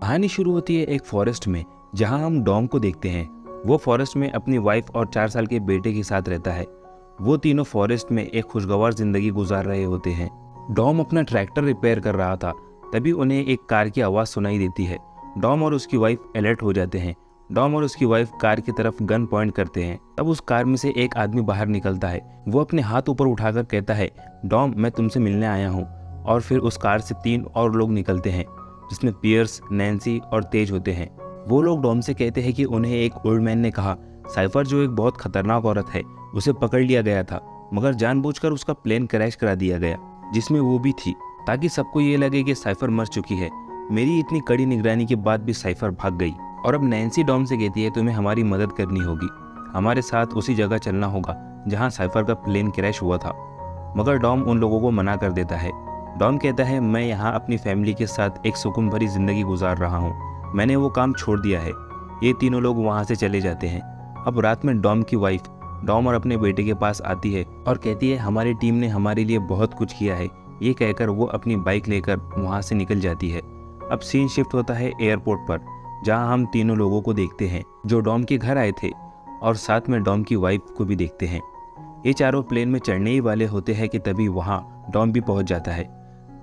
कहानी शुरू होती है एक फॉरेस्ट में, जहां हम डॉम को देखते हैं। वो फॉरेस्ट में अपनी वाइफ और 4 साल के बेटे के साथ रहता है। वो तीनों फॉरेस्ट में एक खुशगवार जिंदगी गुजार रहे होते हैं। डॉम अपना ट्रैक्टर रिपेयर कर रहा था, तभी उन्हें एक कार की आवाज़ सुनाई देती है। डॉम और उसकी वाइफ अलर्ट हो जाते हैं। डॉम और उसकी वाइफ कार की तरफ गन पॉइंट करते हैं। तब उस कार में से एक आदमी बाहर निकलता है। वो अपने हाथ ऊपर उठाकर कहता है, डॉम, मैं तुमसे मिलने आया हूँ। और फिर उस कार से 3 और लोग निकलते हैं, जिसमें पियर्स, नैन्सी और तेज होते हैं। वो लोग डॉम से कहते हैं कि उन्हें एक ओल्ड मैन ने कहा साइफर, जो एक बहुत खतरनाक औरत है, उसे पकड़ लिया गया था, मगर जानबूझकर उसका प्लेन क्रैश करा दिया गया, जिसमें वो भी थी, ताकि सबको ये लगे कि साइफर मर चुकी है। मेरी इतनी कड़ी निगरानी के बाद भी साइफर भाग गई। और अब नैन्सी डॉम से कहती है, तुम्हें हमारी मदद करनी होगी, हमारे साथ उसी जगह चलना होगा जहाँ साइफर का प्लेन क्रैश हुआ था। मगर डॉम उन लोगों को मना कर देता है। डॉम कहता है, मैं यहाँ अपनी फैमिली के साथ एक सुकून भरी जिंदगी गुजार रहा हूँ, मैंने वो काम छोड़ दिया है। ये तीनों लोग वहाँ से चले जाते हैं। अब रात में डॉम की वाइफ डॉम और अपने बेटे के पास आती है और कहती है, हमारी टीम ने हमारे लिए बहुत कुछ किया है। ये कहकर वो अपनी बाइक लेकर वहाँ से निकल जाती है। अब सीन शिफ्ट होता है एयरपोर्ट पर, जहाँ हम तीनों लोगों को देखते हैं जो डॉम के घर आए थे, और साथ में डॉम की वाइफ को भी देखते हैं। ये चारों प्लेन में चढ़ने ही वाले होते हैं कि तभी वहाँ डॉम भी पहुँच जाता है।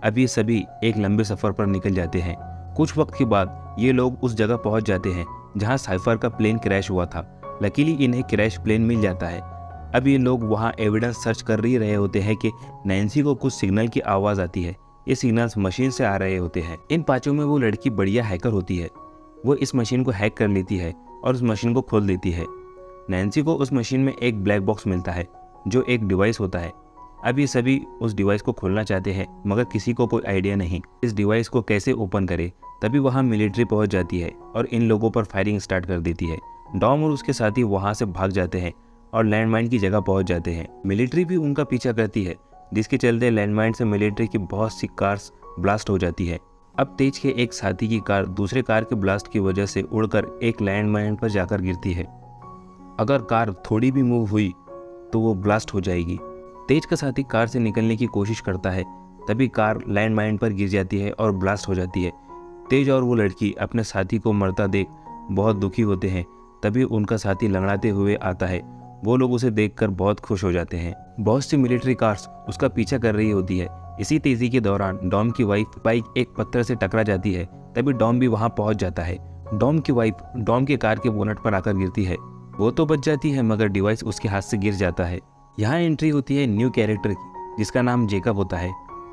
अब ये सभी एक लंबे सफ़र पर निकल जाते हैं। कुछ वक्त के बाद ये लोग उस जगह पहुँच जाते हैं जहाँ साइफर का प्लेन क्रैश हुआ था। लकीली इन्हें क्रैश प्लेन मिल जाता है। अब ये लोग वहाँ एविडेंस सर्च कर ही रहे होते हैं कि नैन्सी को कुछ सिग्नल की आवाज़ आती है। ये सिग्नल्स मशीन से आ रहे होते हैं। इन पाँचों में वो लड़की बढ़िया हैकर होती है। वो इस मशीन को हैक कर लेती है और उस मशीन को खोल देती है। नैन्सी को उस मशीन में एक ब्लैक बॉक्स मिलता है, जो एक डिवाइस होता है। अब ये सभी उस डिवाइस को खोलना चाहते हैं, मगर किसी को कोई आइडिया नहीं इस डिवाइस को कैसे ओपन करे। तभी वहाँ मिलिट्री पहुँच जाती है और इन लोगों पर फायरिंग स्टार्ट कर देती है। डॉम और उसके साथी वहाँ से भाग जाते हैं और लैंडमाइन की जगह पहुँच जाते हैं। मिलिट्री भी उनका पीछा करती है, जिसके चलते लैंडमाइन से मिलिट्री की बहुत सी कार्स ब्लास्ट हो जाती है। अब तेज के एक साथी की कार दूसरे कार के ब्लास्ट की वजह से उड़कर एक लैंडमाइन पर जाकर गिरती है। अगर कार थोड़ी भी मूव हुई तो वो ब्लास्ट हो जाएगी। तेज का साथी कार से निकलने की कोशिश करता है, तभी कार लैंडमाइन पर गिर जाती है और ब्लास्ट हो जाती है। तेज और वो लड़की अपने साथी को मरता देख बहुत दुखी होते हैं। तभी उनका साथी लंगड़ाते हुए आता है। वो लोग उसे देखकर बहुत खुश हो जाते हैं। बहुत सी मिलिट्री कार्स उसका पीछा कर रही होती है। इसी तेजी के दौरान डॉम की वाइफ बाइक एक पत्थर से टकरा जाती है। तभी डॉम भी वहां पहुंच जाता है। डॉम की वाइफ डॉम के कार के बोनट पर आकर गिरती है। वो तो बच जाती है, मगर डिवाइस उसके हाथ से गिर जाता है। यहाँ एंट्री होती है न्यू कैरेक्टर की, जिसका नाम जेकब होता है।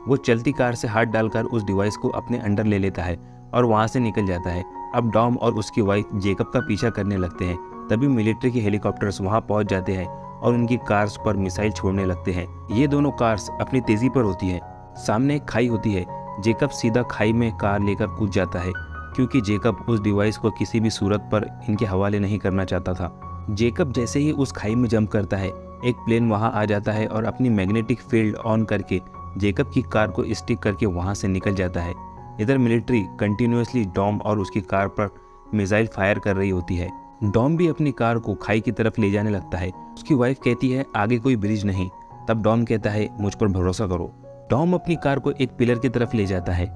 वो चलती कार से हाथ डालकर उस डिवाइस को अपने अंडर ले लेता है और वहाँ से निकल जाता है। अब डॉम और उसकी वाइफ जेकब का पीछा करने लगते हैं। तभी मिलिट्री के हेलीकॉप्टर्स वहाँ पहुँच जाते हैं और उनकी कार्स पर मिसाइल छोड़ने लगते हैं। ये दोनों कार्स अपनी तेजी पर होती हैं। सामने एक खाई होती है। जेकब सीधा खाई में कार लेकर कूद जाता है, क्योंकि जेकब उस डिवाइस को किसी भी सूरत पर इनके हवाले नहीं करना चाहता था। जेकब जैसे ही उस खाई में जंप करता है, एक प्लेन वहां आ जाता है और अपनी मैग्नेटिक फील्ड ऑन करके जेकब की कार को स्टिक करके वहां से निकल जाता है। इधर मिलिट्री कंटिन्यूअसली डॉम और उसकी कार पर मिसाइल फायर कर रही होती है। डॉम भी अपनी कार को खाई की तरफ ले जाने लगता है। उसकी वाइफ कहती है, आगे कोई ब्रिज नहीं। तब डॉम कहता है, मुझ पर भरोसा करो। डॉम अपनी कार को एक पिलर की तरफ ले जाता है।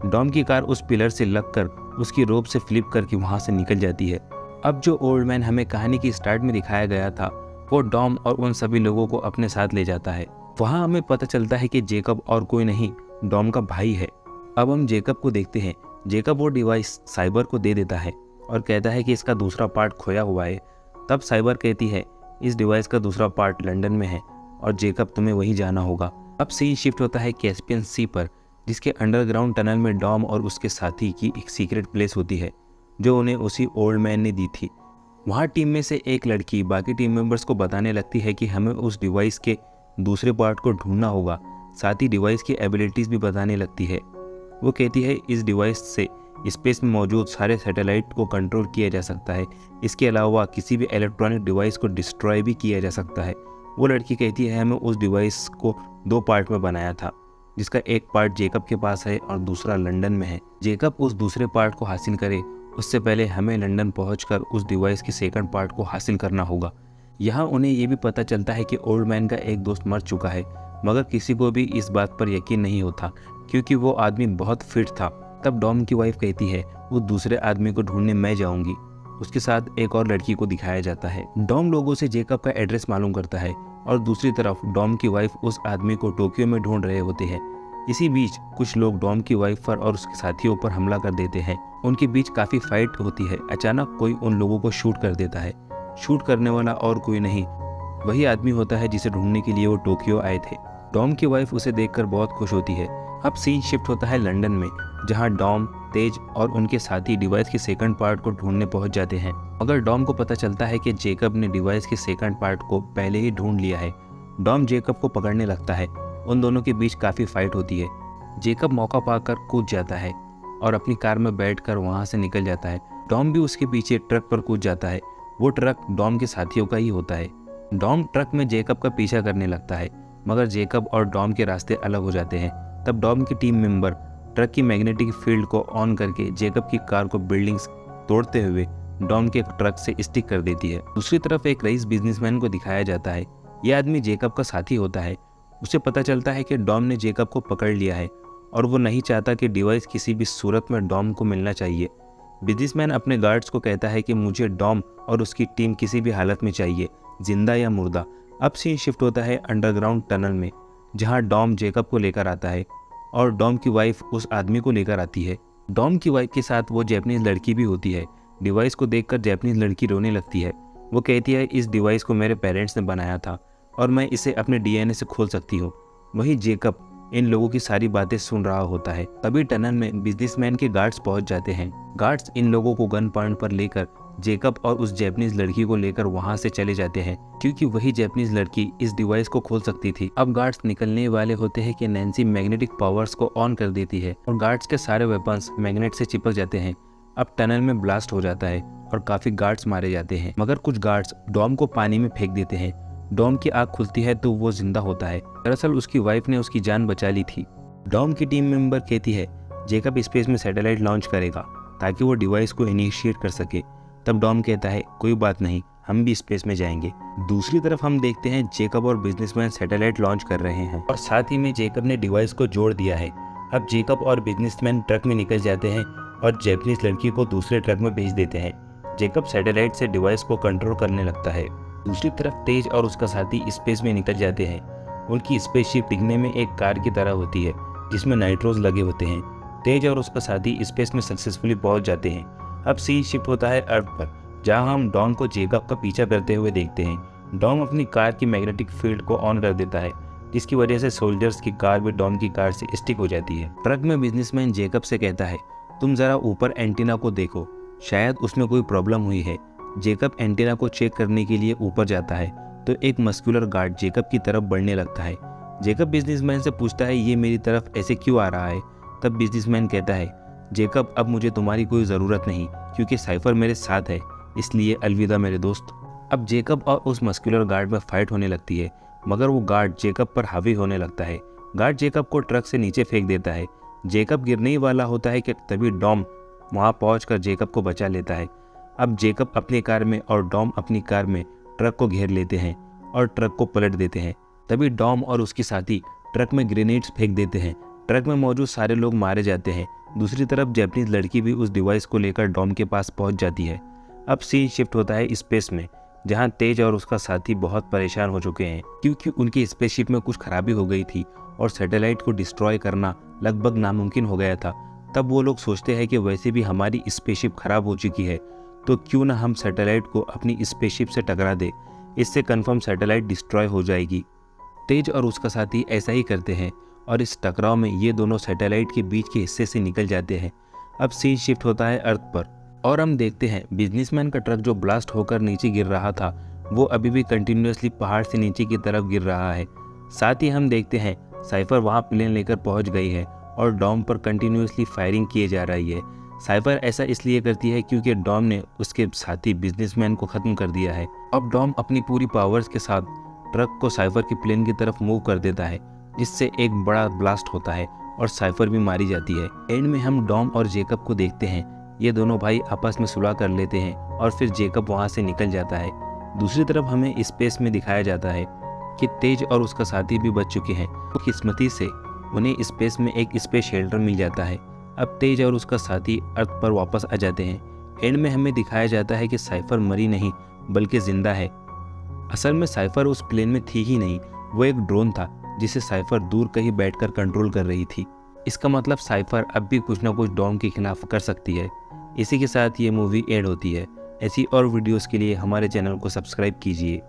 डॉम की कार उस पिलर से लगकर उसकी रोप से फ्लिप करके वहां से निकल जाती है। अब जो ओल्ड मैन हमें कहानी की स्टार्ट में दिखाया गया था, वो डॉम और उन सभी लोगों को अपने साथ ले जाता है। वहाँ हमें पता चलता है कि जेकब और कोई नहीं, डॉम का भाई है। अब हम जेकब को देखते हैं। जेकब वो डिवाइस साइबर को दे देता है और कहता है कि इसका दूसरा पार्ट खोया हुआ है। तब साइबर कहती है, इस डिवाइस का दूसरा पार्ट लंदन में है और जेकब तुम्हें वहीं जाना होगा। अब सीन शिफ्ट होता है कैस्पियन सी पर, जिसके अंडरग्राउंड टनल में डॉम और उसके साथी की एक सीक्रेट प्लेस होती है, जो उन्हें उसी ओल्ड मैन ने दी थी। वहाँ टीम में से एक लड़की बाकी टीम मेंबर्स को बताने लगती है कि हमें उस डिवाइस के दूसरे पार्ट को ढूंढना होगा। साथ ही डिवाइस की एबिलिटीज़ भी बताने लगती है। वो कहती है, इस डिवाइस से स्पेस में मौजूद सारे सैटेलाइट को कंट्रोल किया जा सकता है। इसके अलावा किसी भी इलेक्ट्रॉनिक डिवाइस को डिस्ट्रॉय भी किया जा सकता है। वो लड़की कहती है, हमें उस डिवाइस को 2 पार्ट में बनाया था, जिसका एक पार्ट जेकब के पास है और दूसरा लंदन में है। जेकब उस दूसरे पार्ट को हासिल करे, उससे पहले हमें लंदन पहुंचकर उस डिवाइस के सेकंड पार्ट को हासिल करना होगा। यहाँ उन्हें ये भी पता चलता है कि ओल्ड मैन का एक दोस्त मर चुका है, मगर किसी को भी इस बात पर यकीन नहीं होता, क्योंकि वो आदमी बहुत फिट था। तब डॉम की वाइफ कहती है वो दूसरे आदमी को ढूंढने मैं जाऊंगी। उसके साथ एक और लड़की को दिखाया जाता है। डॉम लोगों से जेकब का एड्रेस मालूम करता है और दूसरी तरफ डॉम की वाइफ उस आदमी को टोक्यो में ढूंढ रहे होते हैं। इसी बीच कुछ लोग डॉम की वाइफ पर और उसके साथियों पर हमला कर देते हैं। उनके बीच काफी फाइट होती है। अचानक कोई उन लोगों को शूट कर देता है। शूट करने वाला और कोई नहीं, वही आदमी होता है जिसे ढूंढने के लिए वो टोक्यो आए थे। डॉम की वाइफ उसे देखकर बहुत खुश होती है। अब सीन शिफ्ट होता है लंदन में, जहां डॉम, तेज और उनके साथी डिवाइस के सेकंड पार्ट को ढूंढने पहुंच जाते हैं। मगर डॉम को पता चलता है कि जेकब ने डिवाइस के सेकंड पार्ट को पहले ही ढूंढ लिया है। डॉम जेकब को पकड़ने लगता है। उन दोनों के बीच काफी फाइट होती है। जेकब मौका पाकर कूद जाता है और अपनी कार में बैठकर वहां से निकल जाता है। डॉम भी उसके पीछे ट्रक पर कूद जाता है। वो ट्रक डॉम के साथियों का ही होता है। डॉम ट्रक में जेकब का पीछा करने लगता है, मगर जेकब और डॉम के रास्ते अलग हो जाते हैं। तब डॉम की टीम मेंबर ट्रक की मैग्नेटिक फील्ड को ऑन करके जेकब की कार को बिल्डिंग्स तोड़ते हुए डॉम के ट्रक से स्टिक कर देती है। दूसरी तरफ एक रईस बिजनेसमैन को दिखाया जाता है। यह आदमी जेकब का साथी होता है। उसे पता चलता है कि डॉम ने जेकब को पकड़ लिया है और वो नहीं चाहता कि डिवाइस किसी भी सूरत में डॉम को मिलना चाहिए। बिजनेसमैन अपने गार्ड्स को कहता है कि मुझे डॉम और उसकी टीम किसी भी हालत में चाहिए, जिंदा या मुर्दा। अब सीन शिफ्ट होता है अंडरग्राउंड टनल में, जहां डॉम जेकब को लेकर आता है और डॉम की वाइफ उस आदमी को लेकर आती है। डॉम की वाइफ के साथ वो जैपनीज लड़की भी होती है। डिवाइस को देखकर जैपनीज लड़की रोने लगती है। वो कहती है इस डिवाइस को मेरे पेरेंट्स ने बनाया था और मैं इसे अपने डीएनए से खोल सकती हूँ। वहीं जेकब इन लोगों की सारी बातें सुन रहा होता है। तभी टनल में बिजनेसमैन के गार्ड्स पहुंच जाते हैं। गार्ड्स इन लोगों को गन पॉइंट पर लेकर जेकब और उस जैपनीज लड़की को लेकर वहां से चले जाते हैं, क्योंकि वही जैपनीज लड़की इस डिवाइस को खोल सकती थी। अब गार्ड्स निकलने वाले होते हैं कि नैन्सी मैग्नेटिक पावर्स को ऑन कर देती है और गार्ड्स के सारे वेपन्स मैग्नेट से चिपक जाते हैं। अब टनल में ब्लास्ट हो जाता है और काफी गार्ड्स मारे जाते हैं, मगर कुछ गार्ड्स डॉम को पानी में फेंक देते हैं। डॉम की आंख खुलती है तो वो जिंदा होता है। दरअसल उसकी वाइफ ने उसकी जान बचा ली थी। डॉम की टीम मेंबर कहती है जेकब स्पेस में सैटेलाइट लॉन्च करेगा ताकि वो डिवाइस को इनिशिएट कर सके। तब डॉम कहता है कोई बात नहीं, हम भी स्पेस में जाएंगे। दूसरी तरफ हम देखते हैं जेकब और बिजनेसमैन सैटेलाइट लॉन्च कर रहे हैं और साथ ही में जेकब ने डिवाइस को जोड़ दिया है। अब जेकब और बिजनेसमैन ट्रक में निकल जाते हैं और जैपनीज लड़की को दूसरे ट्रक में भेज देते हैं। जेकब सैटेलाइट से डिवाइस को कंट्रोल करने लगता है। दूसरी तरफ तेज और उसका साथी स्पेस में निकल जाते हैं। उनकी स्पेसशिप दिखने में एक कार की तरह होती है जिसमें नाइट्रोज लगे होते हैं। तेज और उसका साथी स्पेस में सक्सेसफुली पहुंच जाते हैं। अब सीन शिफ्ट होता है अर्थ पर, जहां हम डॉम को जेकब का पीछा करते हुए देखते हैं। डॉम अपनी कार की मैग्नेटिक फील्ड को ऑन कर देता है, जिसकी वजह से सोल्जर्स की कार भी डॉम की कार से स्टिक हो जाती है। ट्रक में बिजनेसमैन जेकब से कहता है तुम जरा ऊपर एंटीना को देखो, शायद उसमें कोई प्रॉब्लम हुई है। जेकब एंटीना को चेक करने के लिए ऊपर जाता है तो एक मस्कुलर गार्ड जेकब की तरफ बढ़ने लगता है। जेकब बिजनेसमैन से पूछता है ये मेरी तरफ ऐसे क्यों आ रहा है। तब बिजनेसमैन कहता है जेकब अब मुझे तुम्हारी कोई ज़रूरत नहीं, क्योंकि साइफर मेरे साथ है, इसलिए अलविदा मेरे दोस्त। अब जेकब और उस मस्कुलर गार्ड में फाइट होने लगती है, मगर वो गार्ड जेकब पर हावी होने लगता है। गार्ड जेकब को ट्रक से नीचे फेंक देता है। जेकब गिरने ही वाला होता है कि तभी डॉम वहाँ पहुँचकर जेकब को बचा लेता है। अब जेकब अपनी कार में और डॉम अपनी कार में ट्रक को घेर लेते हैं और ट्रक को पलट देते हैं। तभी डॉम और उसके साथी ट्रक में ग्रेनेड्स फेंक देते हैं। ट्रक में मौजूद सारे लोग मारे जाते हैं। दूसरी तरफ जैपनीज लड़की भी उस डिवाइस को लेकर डॉम के पास पहुंच जाती है। अब सीन शिफ्ट होता है स्पेस में, जहां तेज और उसका साथी बहुत परेशान हो चुके हैं, क्योंकि उनकी स्पेसशिप में कुछ खराबी हो गई थी और सैटेलाइट को डिस्ट्रॉय करना लगभग नामुमकिन हो गया था। तब वो लोग सोचते हैं कि वैसे भी हमारी स्पेसशिप खराब हो चुकी है, तो क्यों ना हम सैटेलाइट को अपनी स्पेसशिप से टकरा दे, इससे कंफर्म सैटेलाइट डिस्ट्रॉय हो जाएगी। तेज और उसका साथी ऐसा ही करते हैं और इस टकराव में ये दोनों सैटेलाइट के बीच के हिस्से से निकल जाते हैं। अब सीन शिफ्ट होता है अर्थ पर और हम देखते हैं बिजनेसमैन का ट्रक जो ब्लास्ट होकर नीचे गिर रहा था वो अभी भी कंटिन्यूसली पहाड़ से नीचे की तरफ गिर रहा है। साथ ही हम देखते हैं साइफर वहाँ प्लेन लेकर पहुँच गई है और डॉम पर कंटिन्यूसली फायरिंग किए जा रही है। साइफर ऐसा इसलिए करती है क्योंकि डॉम ने उसके साथी बिजनेसमैन को ख़त्म कर दिया है। अब डॉम अपनी पूरी पावर्स के साथ ट्रक को साइफर की प्लेन की तरफ मूव कर देता है, जिससे एक बड़ा ब्लास्ट होता है और साइफर भी मारी जाती है। एंड में हम डॉम और जेकब को देखते हैं। ये दोनों भाई आपस में सुलह कर लेते हैं और फिर जेकब वहाँ से निकल जाता है। दूसरी तरफ हमें स्पेस में दिखाया जाता है कि तेज और उसका साथी भी बच चुके हैं। तो किस्मती से उन्हें स्पेस में एक स्पेस शेल्टर मिल जाता है। अब तेज और उसका साथी अर्थ पर वापस आ जाते हैं। एंड में हमें दिखाया जाता है कि साइफर मरी नहीं बल्कि जिंदा है। असल में साइफर उस प्लेन में थी ही नहीं, वो एक ड्रोन था जिसे साइफर दूर कहीं बैठकर कंट्रोल कर रही थी। इसका मतलब साइफर अब भी कुछ ना कुछ डॉम के खिलाफ कर सकती है। इसी के साथ ये मूवी एंड होती है। ऐसी और वीडियोस के लिए हमारे चैनल को सब्सक्राइब कीजिए।